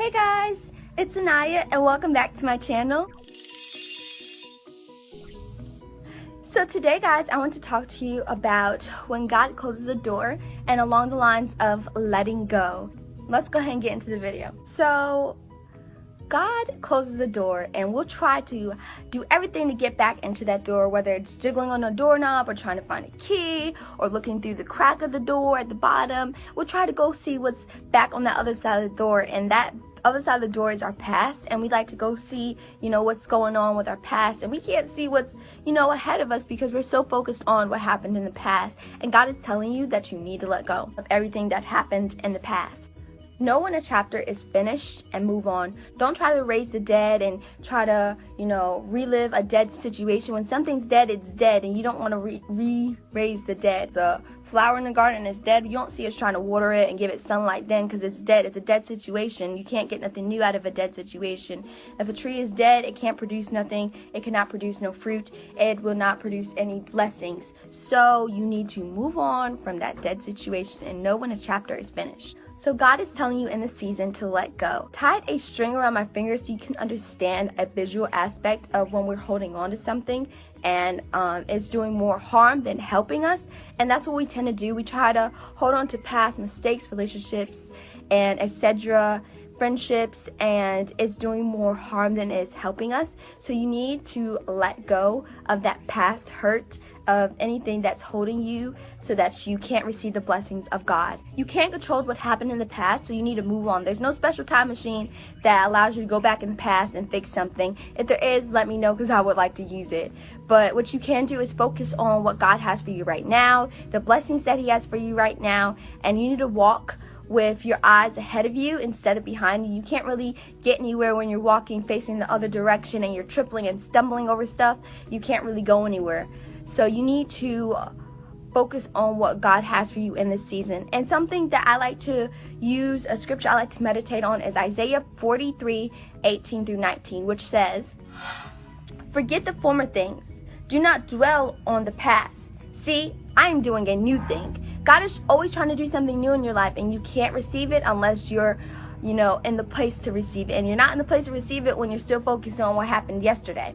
Hey guys, it's Anaya and welcome back to my channel. So today guys, I want to talk to you about when God closes a door and along the lines of letting go. Let's go ahead and get into the video. So God closes the door and we'll try to do everything to get back into that door, whether it's jiggling on a doorknob or trying to find a key or looking through the crack of the door at the bottom. We'll try to go see what's back on the other side of the door, and that other side of the door is our past, and we like to go see, what's going on with our past, and we can't see what's, ahead of us because we're so focused on what happened in the past. And God is telling you that you need to let go of everything that happened in the past. Know when a chapter is finished and move on. Don't try to raise the dead and try to, relive a dead situation. When something's dead, it's dead, and you don't want to re-raise the dead. The flower in the garden is dead. You don't see us trying to water it and give it sunlight then because it's dead. It's a dead situation. You can't get nothing new out of a dead situation. If a tree is dead, it can't produce nothing. It cannot produce no fruit. It will not produce any blessings. So you need to move on from that dead situation and know when a chapter is finished. So God is telling you in this season to let go. Tied a string around my finger so you can understand a visual aspect of when we're holding on to something and it's doing more harm than helping us. And that's what we tend to do. We try to hold on to past mistakes, relationships, and etc., friendships, and it's doing more harm than it's helping us. So you need to let go of that past hurt, of anything that's holding you, so that you can't receive the blessings of God. You can't control what happened in the past, so you need to move on. There's no special time machine that allows you to go back in the past and fix something. If there is, let me know because I would like to use it. But what you can do is focus on what God has for you right now, the blessings that He has for you right now, and you need to walk with your eyes ahead of you instead of behind you. You can't really get anywhere when you're walking facing the other direction and you're tripling and stumbling over stuff. You can't really go anywhere. So you need to focus on what God has for you in this season. And something that I like to use, a scripture I like to meditate on, is Isaiah 43:18-19, which says, "Forget the former things. Do not dwell on the past. See, I am doing a new thing." God is always trying to do something new in your life, and you can't receive it unless you're, in the place to receive it. And you're not in the place to receive it when you're still focusing on what happened yesterday.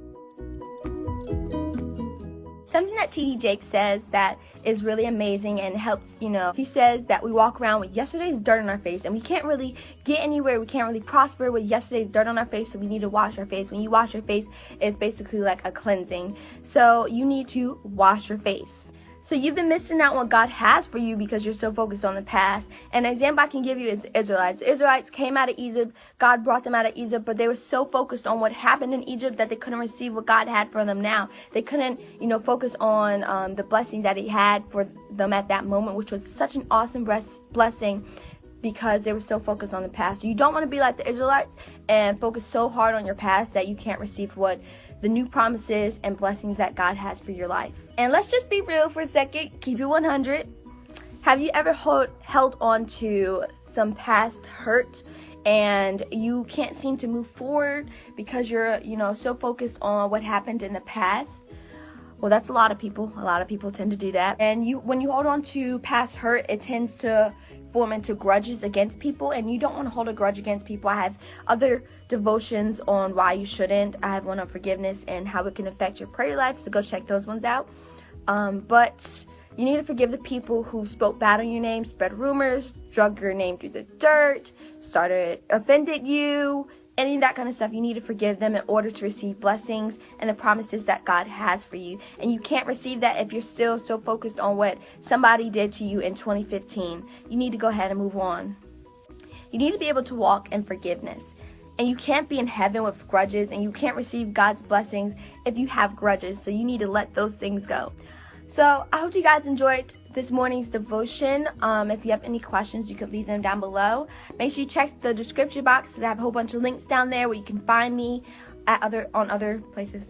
Something that T.D. Jakes says that is really amazing and helps, he says that we walk around with yesterday's dirt on our face and we can't really get anywhere, we can't really prosper with yesterday's dirt on our face, so we need to wash our face. When you wash your face, it's basically like a cleansing. So you need to wash your face. So you've been missing out what God has for you because you're so focused on the past. And an example I can give you is Israelites. The Israelites came out of Egypt. God brought them out of Egypt, but they were so focused on what happened in Egypt that they couldn't receive what God had for them now. They couldn't, focus on the blessing that He had for them at that moment, which was such an awesome blessing because they were so focused on the past. So you don't want to be like the Israelites and focus so hard on your past that you can't receive what the new promises and blessings that God has for your life. And let's just be real for a second. Keep it 100. Have you ever held on to some past hurt and you can't seem to move forward because you're, so focused on what happened in the past? Well, that's a lot of people. A lot of people tend to do that. And when you hold on to past hurt, it tends to form into grudges against people, and you don't want to hold a grudge against people. I have other devotions on why you shouldn't. I have one on forgiveness and how it can affect your prayer life, so go check those ones out. But you need to forgive the people who spoke bad on your name, spread rumors, drug your name through the dirt, offended you, any of that kind of stuff. You need to forgive them in order to receive blessings and the promises that God has for you. And you can't receive that if you're still so focused on what somebody did to you in 2015. You need to go ahead and move on. You need to be able to walk in forgiveness. And you can't be in heaven with grudges, and you can't receive God's blessings if you have grudges. So you need to let those things go. So I hope you guys enjoyed this morning's devotion. If you have any questions, you can leave them down below. Make sure you check the description box because I have a whole bunch of links down there where you can find me on other places.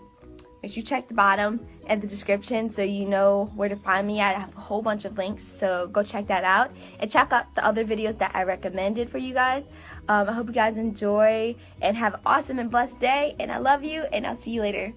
Make sure you check the bottom and the description so you know where to find me at. I have a whole bunch of links, so go check that out. And check out the other videos that I recommended for you guys. I hope you guys enjoy and have an awesome and blessed day. And I love you, and I'll see you later.